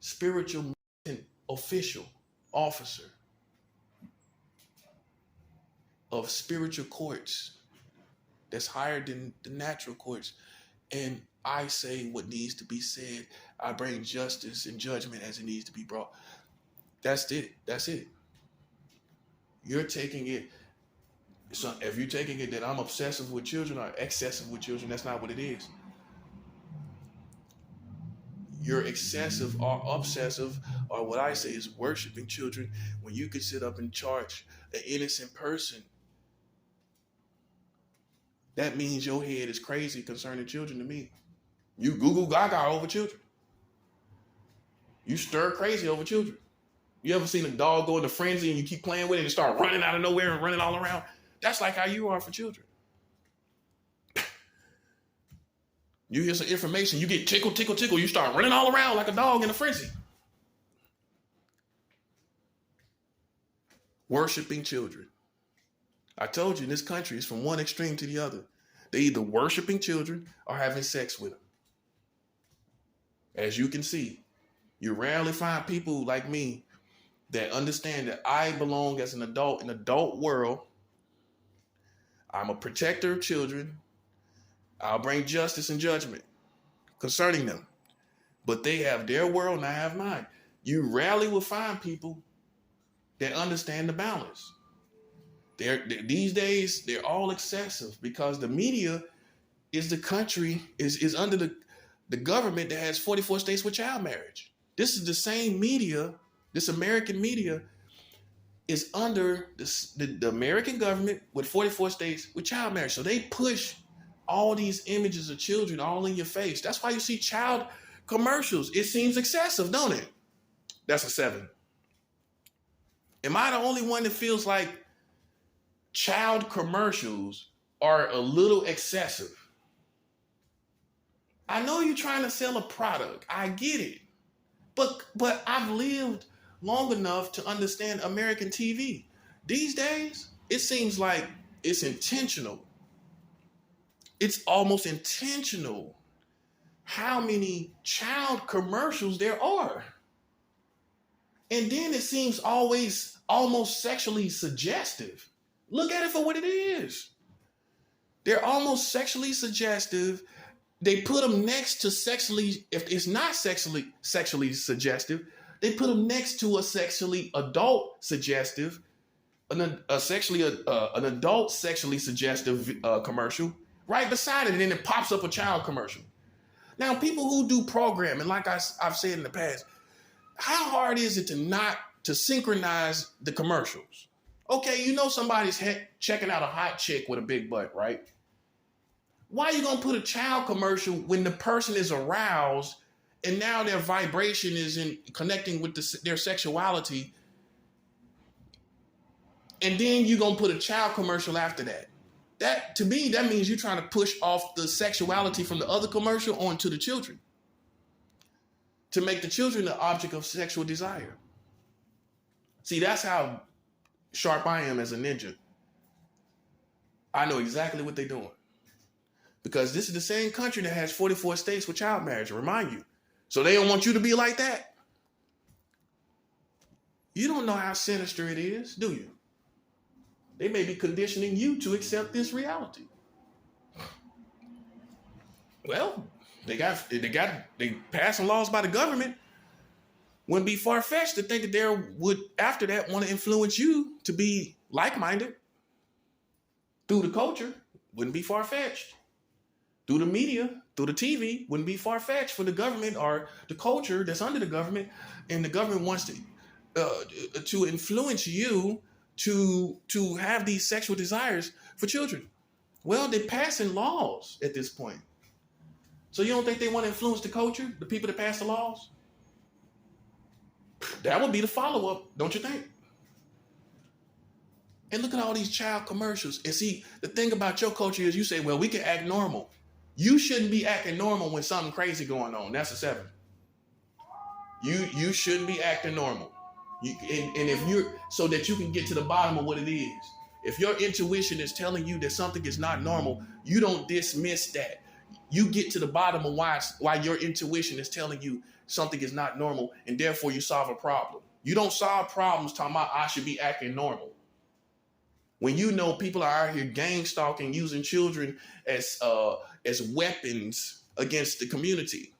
spiritual official, officer of spiritual courts that's higher than the natural courts. And I say what needs to be said. I bring justice and judgment as it needs to be brought. That's it. That's it. You're taking it. So if you're taking it that I'm obsessive with children or excessive with children, that's not what it is. You're excessive or obsessive, or what I say is worshiping children, when you could sit up and charge an innocent person. That means your head is crazy concerning children to me. You goo gaga over children. You stir crazy over children. You ever seen a dog go into frenzy and you keep playing with it and start running out of nowhere and running all around? That's like how you are for children. You hear some information, you get tickle, tickle, tickle. You start running all around like a dog in a frenzy. Worshiping children. I told you in this country, it's from one extreme to the other. They either worshiping children or having sex with them. As you can see, you rarely find people like me that understand that I belong as an adult in an adult world. I'm a protector of children. I'll bring justice and judgment concerning them. But they have their world and I have mine. You rarely will find people that understand the balance. These days, they're all excessive because the media is the country, is under the government that has 44 states with child marriage. This is the same media, this American media is under the American government with 44 states with child marriage. So they push all these images of children all in your face. That's why you see child commercials. It seems excessive, don't it? That's a 7. Am I the only one that feels like child commercials are a little excessive? I know you're trying to sell a product. I get it. But I've lived long enough to understand American TV. These days, it seems like it's intentional. It's almost intentional how many child commercials there are. And then it seems always almost sexually suggestive. Look at it for what it is. They're almost sexually suggestive. They put them next to sexually, if it's not sexually suggestive, they put them next to a sexually adult suggestive, an adult sexually suggestive commercial right beside it, and then it pops up a child commercial. Now, people who do programming, like I've said in the past, how hard is it to synchronize the commercials? Okay, you know somebody's checking out a hot chick with a big butt, right? Why are you gonna put a child commercial when the person is aroused and now their vibration is in connecting with their sexuality, and then you're gonna put a child commercial after that? That, to me, that means you're trying to push off the sexuality from the other commercial onto the children, to make the children the object of sexual desire. See, that's how sharp I am as a ninja. I know exactly what they're doing. Because this is the same country that has 44 states with child marriage, I remind you. So they don't want you to be like that. You don't know how sinister it is, do you? They may be conditioning you to accept this reality. Well, they passing laws by the government. Wouldn't be far-fetched to think that they would, after that, want to influence you to be like-minded through the culture. Wouldn't be far-fetched. Through the media, through the TV, wouldn't be far-fetched for the government or the culture that's under the government, and the government wants to influence you to have these sexual desires for children. Well, they're passing laws at this point. So you don't think they want to influence the culture, the people that pass the laws? That would be the follow-up, don't you think? And look at all these child commercials. And see, the thing about your culture is you say, well, we can act normal. You shouldn't be acting normal when something crazy going on. That's a 7. You shouldn't be acting normal. And if you're, so that you can get to the bottom of what it is. If your intuition is telling you that something is not normal, you don't dismiss that. You get to the bottom of why your intuition is telling you something is not normal, and therefore you solve a problem. You don't solve problems talking about I should be acting normal. When you know people are out here gang stalking, using children as weapons against the community,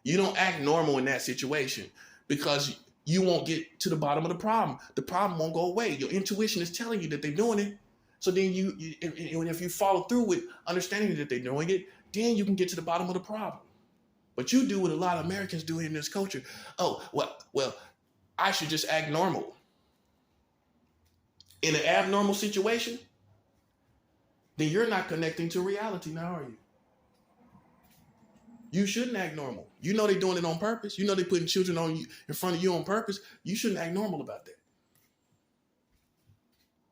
you don't act normal in that situation because you won't get to the bottom of the problem. The problem won't go away. Your intuition is telling you that they're doing it. So then if you follow through with understanding that they're doing it, then you can get to the bottom of the problem. But you do what a lot of Americans do in this culture. Oh, well, I should just act normal. In an abnormal situation, then you're not connecting to reality now, are you? You shouldn't act normal. You know they're doing it on purpose. You know they're putting children on you in front of you on purpose. You shouldn't act normal about that.